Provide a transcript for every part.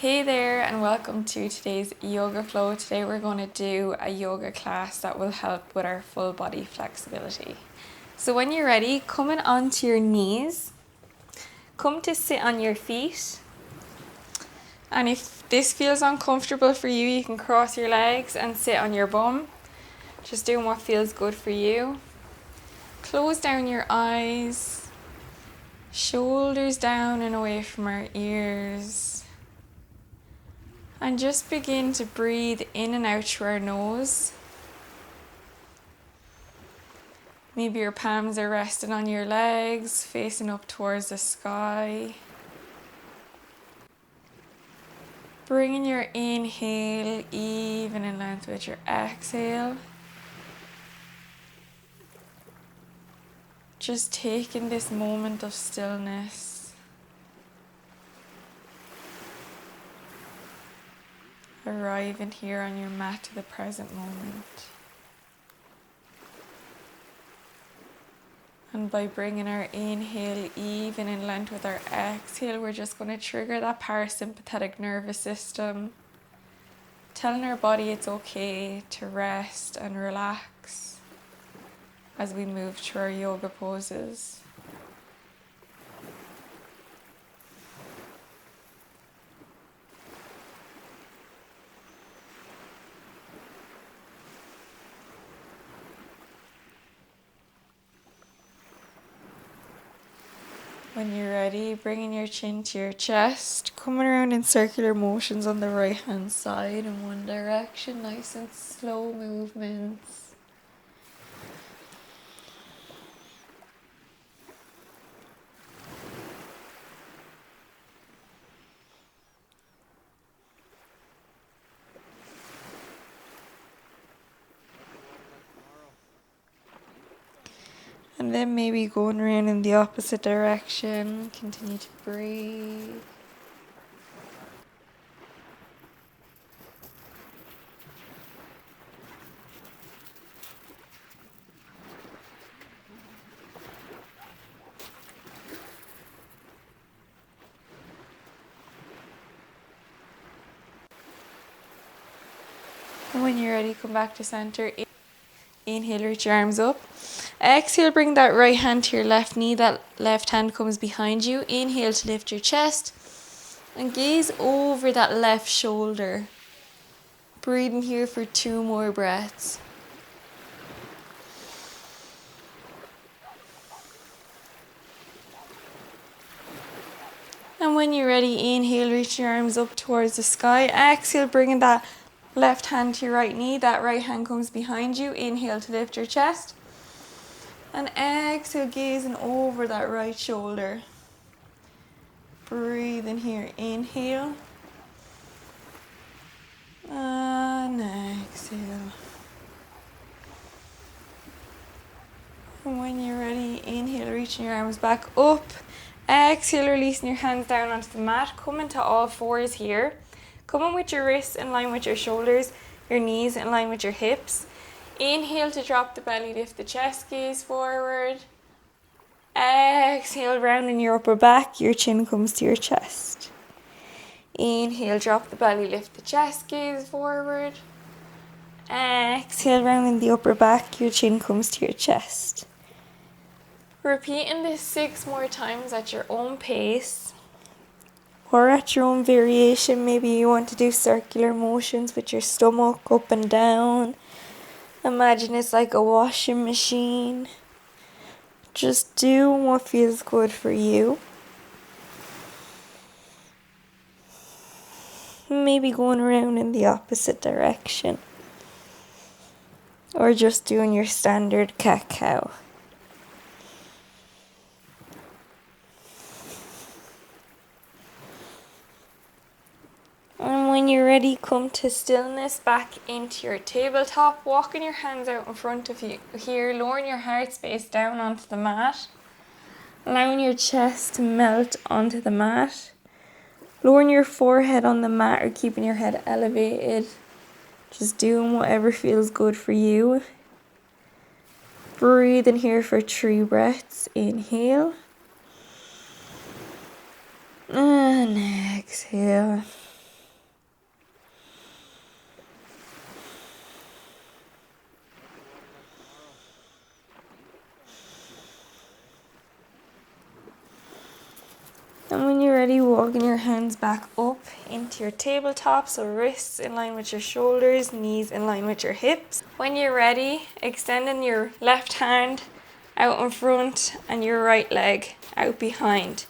Hey there and welcome to today's yoga flow. Today we're going to do a yoga class that will help with our full body flexibility. So when you're ready, coming onto your knees, come to sit on your feet. And if this feels uncomfortable for you, you can cross your legs and sit on your bum. Just doing what feels good for you. Close down your eyes, shoulders down and away from our ears. And just begin to breathe in and out through our nose. Maybe your palms are resting on your legs, facing up towards the sky. Bringing your inhale even in length with your exhale. Just taking this moment of stillness. Arriving here on your mat to the present moment. And by bringing our inhale even in length with our exhale, we're just going to trigger that parasympathetic nervous system, telling our body it's okay to rest and relax as we move through our yoga poses. When you're ready, bringing your chin to your chest, coming around in circular motions on the right hand side in one direction, nice and slow movements. And then maybe going around in the opposite direction, continue to breathe. And when you're ready, come back to center. Inhale, reach your arms up. Exhale, bring that right hand to your left knee. That left hand comes behind you. Inhale to lift your chest. And gaze over that left shoulder. Breathing here for 2 more breaths. And when you're ready, inhale, reach your arms up towards the sky. Exhale, bringing that left hand to your right knee. That right hand comes behind you. Inhale to lift your chest. And exhale, gazing over that right shoulder. Breathing here. Inhale. And exhale. And when you're ready, inhale, reaching your arms back up. Exhale, releasing your hands down onto the mat. Come into all fours here. Come in with your wrists in line with your shoulders, your knees in line with your hips. Inhale to drop the belly, lift the chest, gaze forward. Exhale, rounding your upper back, your chin comes to your chest. Inhale, drop the belly, lift the chest, gaze forward. Exhale, rounding the upper back, your chin comes to your chest. Repeating this 6 more times at your own pace. Or at your own variation. Maybe you want to do circular motions with your stomach up and down. Imagine it's like a washing machine. Just do what feels good for you. Maybe going around in the opposite direction. Or just doing your standard cat-cow. And when you're ready, come to stillness, back into your tabletop, walking your hands out in front of you here, lowering your heart space down onto the mat, allowing your chest to melt onto the mat, lowering your forehead on the mat or keeping your head elevated, just doing whatever feels good for you. Breathe in here for 3 breaths, inhale, and exhale. ready, walking your hands back up into your tabletop, so wrists in line with your shoulders, knees in line with your hips. When you're ready, extending your left hand out in front and your right leg out behind.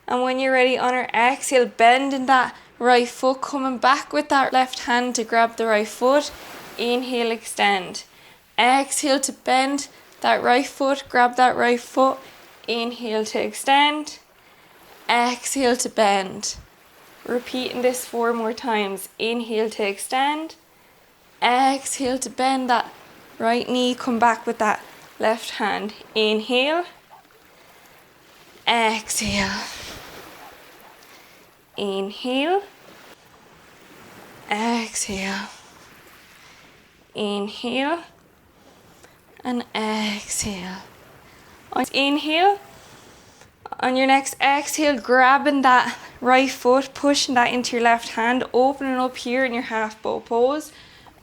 And when you're ready, on our exhale, bending that right foot, coming back with that left hand to grab the right foot. Inhale, extend. Exhale to bend that right foot, grab that right foot. Inhale to extend. Exhale to bend. Repeating this 4 more times. Inhale to extend. Exhale to bend that right knee, come back with that left hand. Inhale. Exhale. Inhale. Exhale. Inhale. And exhale. Inhale. On your next exhale, grabbing that right foot, pushing that into your left hand, opening up here in your half bow pose.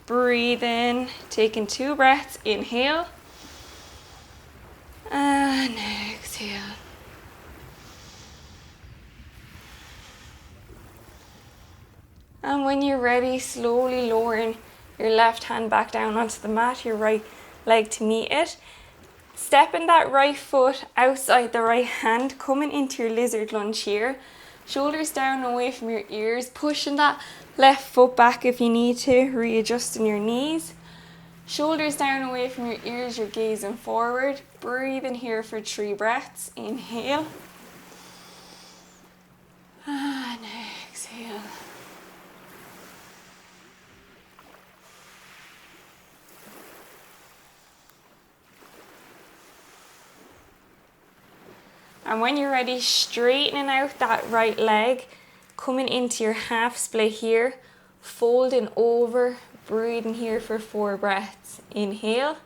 Breathe in, taking 2 breaths. Inhale. And exhale. And when you're ready, slowly lowering your left hand back down onto the mat, your right leg to meet it. Stepping that right foot outside the right hand, coming into your lizard lunge here. Shoulders down away from your ears, pushing that left foot back if you need to, readjusting your knees. Shoulders down away from your ears, you're gazing forward. Breathing here for 3 breaths. Inhale. And exhale. And when you're ready, straightening out that right leg, coming into your half split here, folding over, breathing here for 4 breaths. Inhale.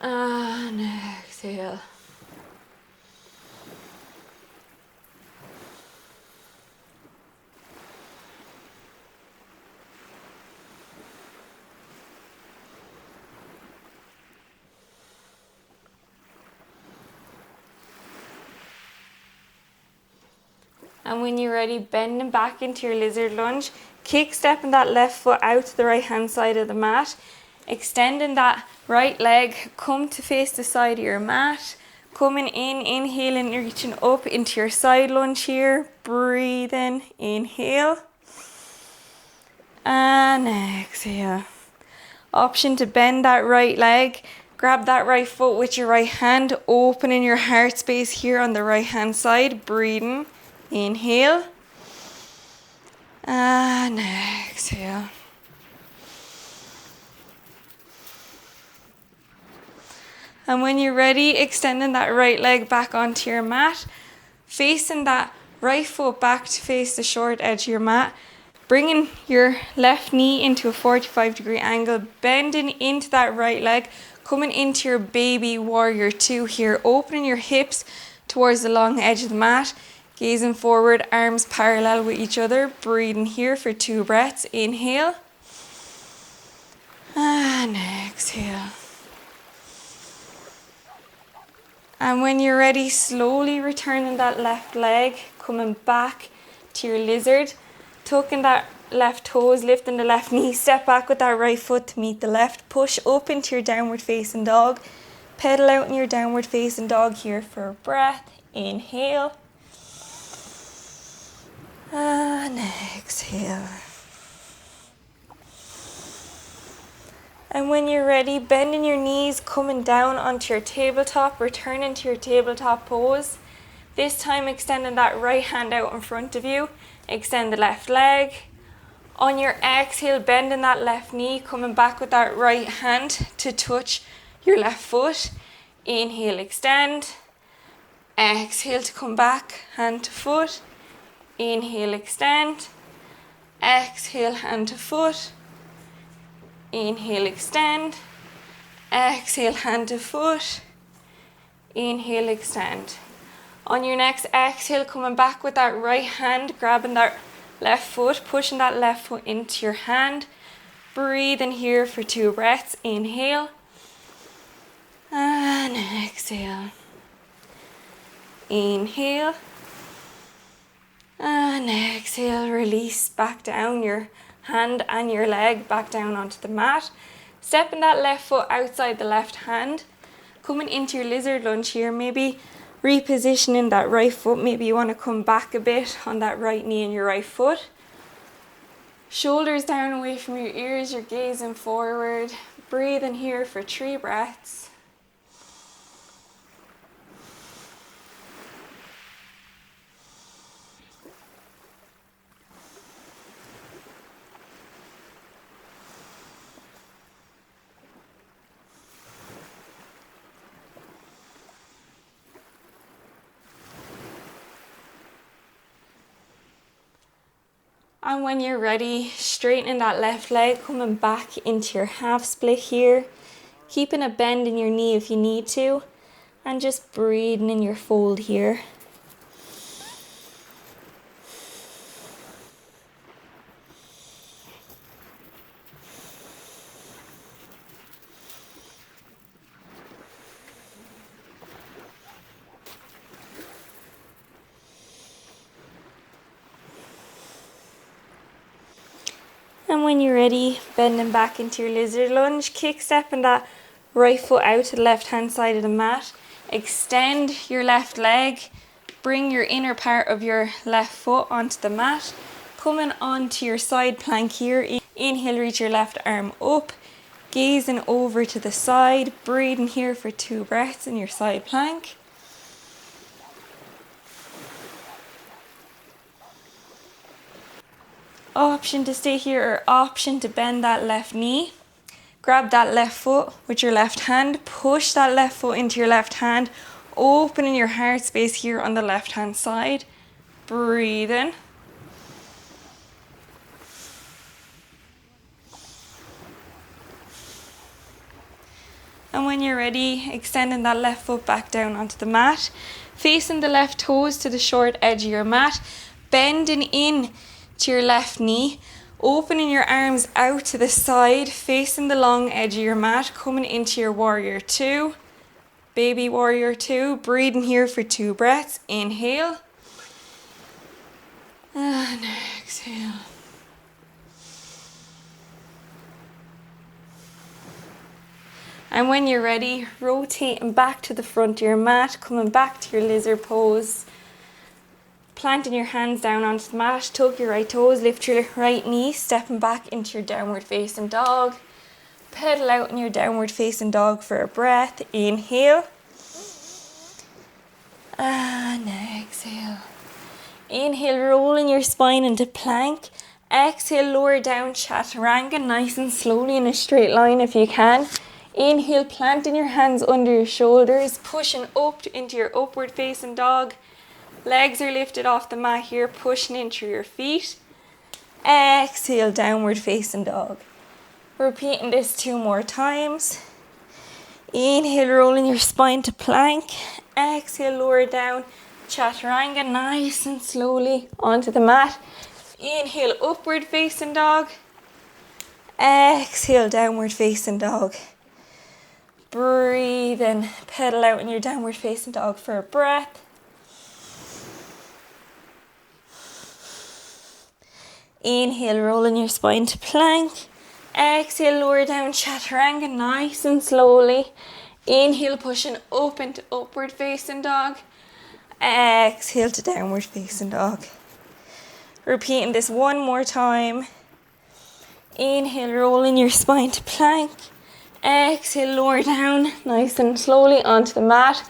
And exhale. And when you're ready, bending back into your lizard lunge, kick stepping that left foot out to the right hand side of the mat, extending that right leg, come to face the side of your mat, coming in, inhaling, reaching up into your side lunge here, breathing, inhale, and exhale. Option to bend that right leg, grab that right foot with your right hand, opening your heart space here on the right hand side, breathing. Inhale and exhale. And when you're ready, extending that right leg back onto your mat, facing that right foot back to face the short edge of your mat, bringing your left knee into a 45-degree angle, bending into that right leg, coming into your baby warrior 2 here, opening your hips towards the long edge of the mat. Gazing forward, arms parallel with each other. Breathing here for 2 breaths. Inhale. And exhale. And when you're ready, slowly returning that left leg, coming back to your lizard. Tucking that left toes, lifting the left knee. Step back with that right foot to meet the left. Push up into your downward facing dog. Pedal out in your downward facing dog here for a breath. Inhale. And exhale. And when you're ready, bending your knees, coming down onto your tabletop, returning to your tabletop pose. This time extending that right hand out in front of you. Extend the left leg. On your exhale, bending that left knee, coming back with that right hand to touch your left foot. Inhale, extend. Exhale to come back, hand to foot. Inhale, extend. Exhale, hand to foot. Inhale, extend. Exhale, hand to foot. Inhale, extend. On your next exhale, coming back with that right hand, grabbing that left foot, pushing that left foot into your hand. Breathe in here for 2 breaths. Inhale. And exhale. Inhale. exhale, release back down your hand and your leg back down onto the mat. Stepping that left foot outside the left hand. Coming into your lizard lunge here, maybe repositioning that right foot. Maybe you want to come back a bit on that right knee and your right foot. Shoulders down away from your ears, you're gazing forward. Breathe in here for 3 breaths. And when you're ready, straightening that left leg, coming back into your half split here. Keeping a bend in your knee if you need to. And just breathing in your fold here. And when you're ready, bending back into your lizard lunge, kick stepping that right foot out to the left hand side of the mat. Extend your left leg, bring your inner part of your left foot onto the mat. Coming onto your side plank here, inhale, reach your left arm up, gazing over to the side, breathing here for 2 breaths in your side plank. Option to stay here or option to bend that left knee. Grab that left foot with your left hand, push that left foot into your left hand, opening your heart space here on the left hand side. Breathe in. And when you're ready, extending that left foot back down onto the mat, facing the left toes to the short edge of your mat, bending in to your left knee, opening your arms out to the side, facing the long edge of your mat, coming into your warrior 2, baby warrior 2, breathing here for 2 breaths, inhale, and exhale. And when you're ready, rotating back to the front of your mat, coming back to your lizard pose, planting your hands down onto the mat, tuck your right toes, lift your right knee, stepping back into your downward facing dog. Pedal out in your downward facing dog for a breath. Inhale. And exhale. Inhale, rolling your spine into plank. Exhale, lower down chaturanga, nice and slowly in a straight line if you can. Inhale, planting your hands under your shoulders, pushing up into your upward facing dog. Legs are lifted off the mat here, pushing in through your feet. Exhale, downward facing dog. Repeating this 2 more times. Inhale, rolling your spine to plank. Exhale, lower down, chaturanga, nice and slowly onto the mat. Inhale, upward facing dog. Exhale, downward facing dog. Breathe in, pedal out in your downward facing dog for a breath. Inhale, rolling your spine to plank. Exhale, lower down chaturanga, nice and slowly. Inhale, pushing up into upward facing dog. Exhale to downward facing dog. Repeating this 1 more time. Inhale, rolling your spine to plank. Exhale, lower down, nice and slowly onto the mat.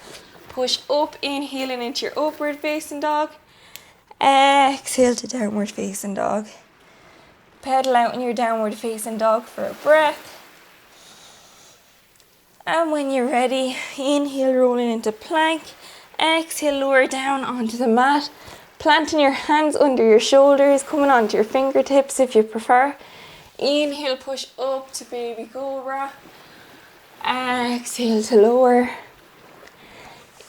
Push up, inhaling into your upward facing dog. Exhale to downward facing dog. Pedal out in your downward facing dog for a breath. And when you're ready, inhale, rolling into plank. Exhale, lower down onto the mat. Planting your hands under your shoulders, coming onto your fingertips if you prefer. Inhale, push up to baby cobra. Exhale to lower.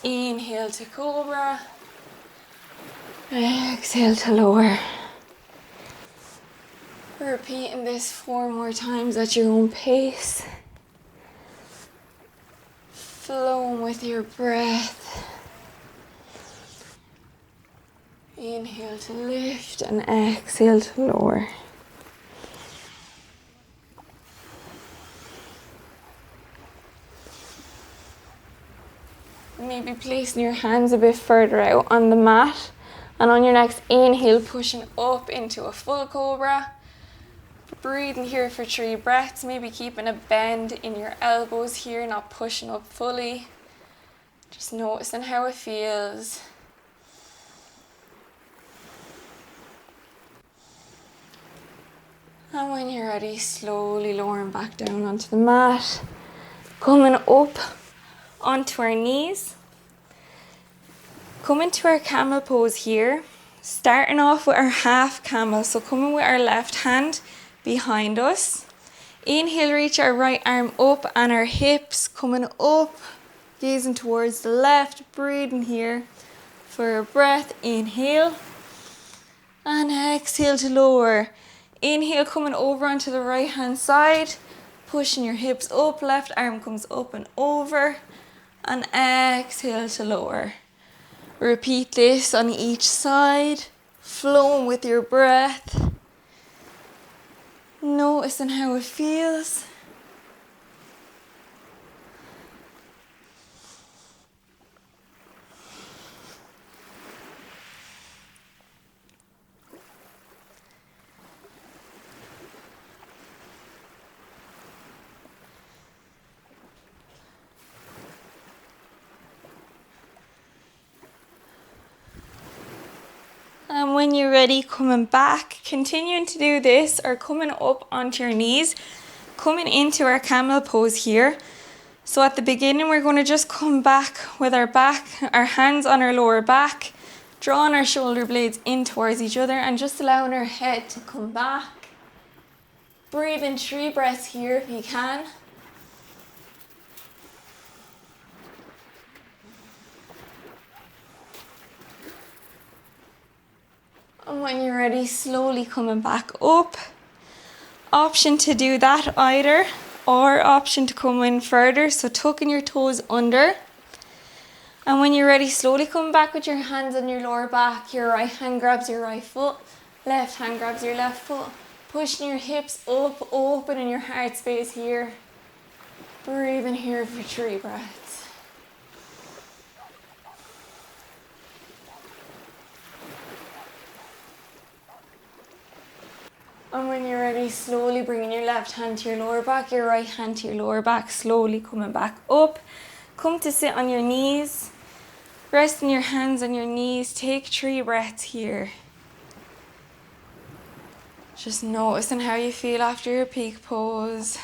Inhale to cobra. Exhale to lower. Repeating this 4 more times at your own pace. Flowing with your breath. Inhale to lift and exhale to lower. Maybe placing your hands a bit further out on the mat. And on your next inhale, pushing up into a full cobra. Breathing here for 3 breaths. Maybe keeping a bend in your elbows here, not pushing up fully. Just noticing how it feels. And when you're ready, slowly lowering back down onto the mat. Coming up onto our knees. Coming to our camel pose here. Starting off with our half camel. So coming with our left hand behind us. Inhale, reach our right arm up and our hips coming up. Gazing towards the left. Breathing here for a breath. Inhale. And exhale to lower. Inhale, coming over onto the right hand side. Pushing your hips up. Left arm comes up and over. And exhale to lower. Repeat this on each side. Flowing with your breath. Noticing how it feels. And when you're ready, coming back, continuing to do this or coming up onto your knees, coming into our camel pose here. So at the beginning, we're going to just come back with our back, our hands on our lower back, drawing our shoulder blades in towards each other and just allowing our head to come back. Breathe in 3 breaths here if you can. And when you're ready, slowly coming back up. Option to do that either, or option to come in further, so tucking your toes under. And when you're ready, slowly come back with your hands on your lower back. Your right hand grabs your right foot, left hand grabs your left foot. Pushing your hips up, opening your heart space here. Breathing here for 3 breaths. And when you're ready, slowly bringing your left hand to your lower back, your right hand to your lower back, slowly coming back up. Come to sit on your knees. Resting your hands on your knees. Take 3 breaths here. Just noticing how you feel after your peak pose.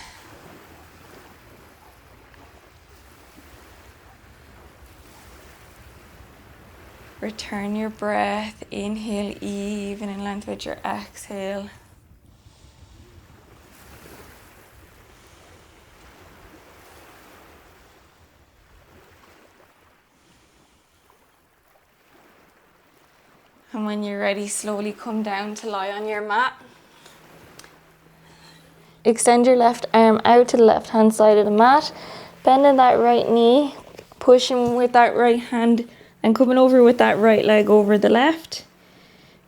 Return your breath. Inhale even in length with your exhale. And when you're ready, slowly come down to lie on your mat. Extend your left arm out to the left hand side of the mat. Bending that right knee, pushing with that right hand and coming over with that right leg over the left.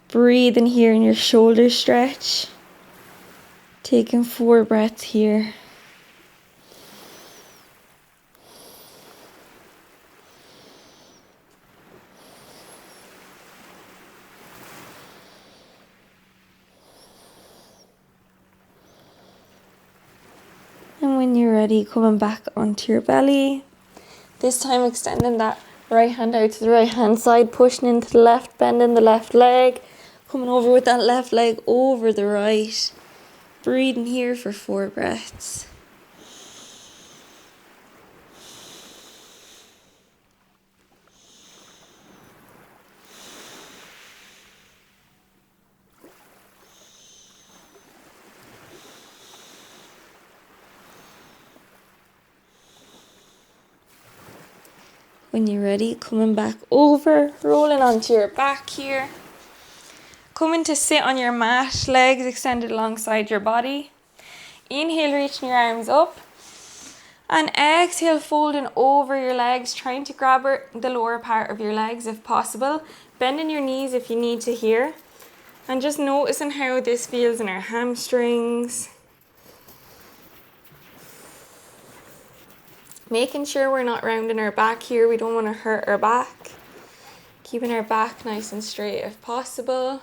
Breathing here in your shoulder stretch. Taking 4 breaths here. And when you're ready, coming back onto your belly. This time extending that right hand out to the right hand side, pushing into the left, bending the left leg. Coming over with that left leg over the right. Breathing here for 4 breaths. When you're ready, coming back over, rolling onto your back here. Coming to sit on your mat, legs extended alongside your body. Inhale, reaching your arms up. And exhale, folding over your legs, trying to grab the lower part of your legs if possible. Bending your knees if you need to here. And just noticing how this feels in our hamstrings. Making sure we're not rounding our back here. We don't want to hurt our back. Keeping our back nice and straight if possible.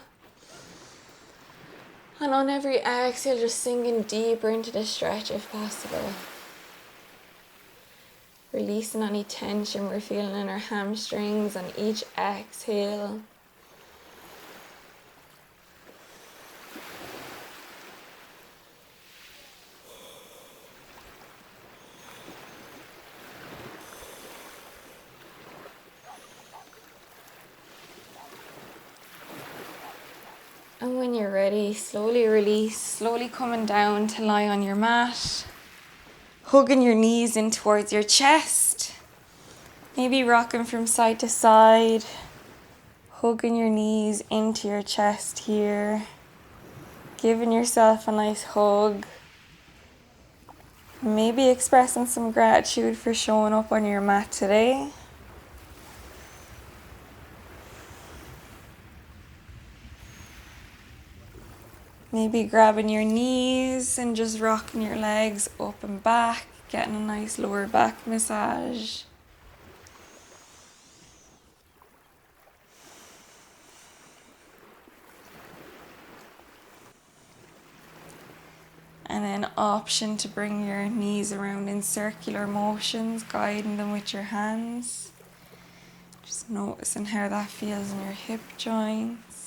And on every exhale, just sinking deeper into the stretch if possible. Releasing any tension we're feeling in our hamstrings on each exhale. And when you're ready, slowly release, slowly coming down to lie on your mat. Hugging your knees in towards your chest. Maybe rocking from side to side. Hugging your knees into your chest here. Giving yourself a nice hug. Maybe expressing some gratitude for showing up on your mat today. Maybe grabbing your knees and just rocking your legs up and back, getting a nice lower back massage. And then option to bring your knees around in circular motions, guiding them with your hands. Just noticing how that feels in your hip joints.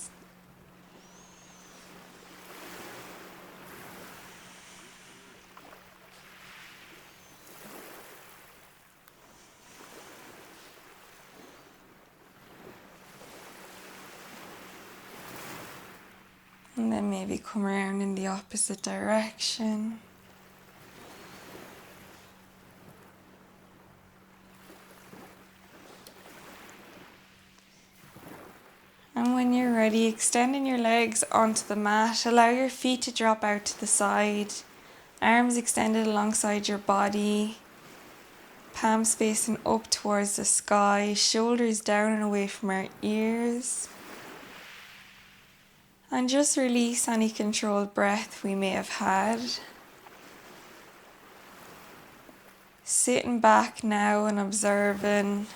And then maybe come around in the opposite direction. And when you're ready, extending your legs onto the mat, allow your feet to drop out to the side. Arms extended alongside your body. Palms facing up towards the sky. Shoulders down and away from our ears. And just release any controlled breath we may have had. Sitting back now and observing.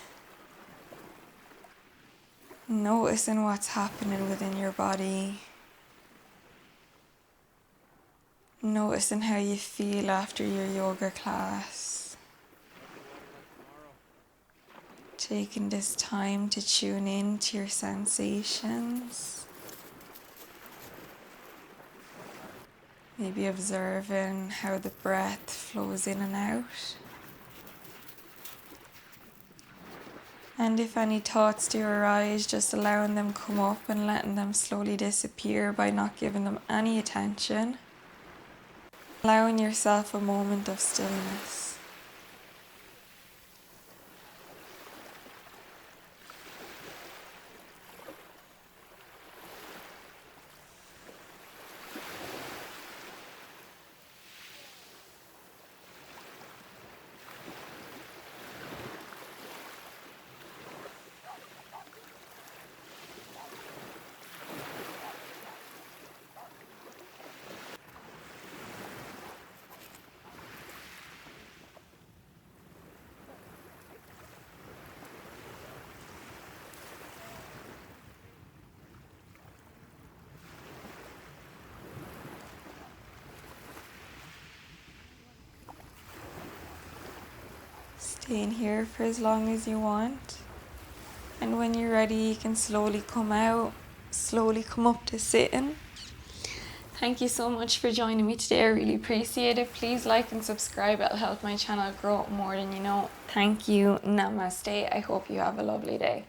Noticing what's happening within your body. Noticing how you feel after your yoga class. Taking this time to tune in to your sensations. Maybe observing how the breath flows in and out. And if any thoughts do arise, just allowing them come up and letting them slowly disappear by not giving them any attention. Allowing yourself a moment of stillness. Stay in here for as long as you want. And when you're ready, you can slowly come out, slowly come up to sitting. Thank you so much for joining me today. I really appreciate it. Please like and subscribe. It'll help my channel grow more than you know. Thank you. Namaste. I hope you have a lovely day.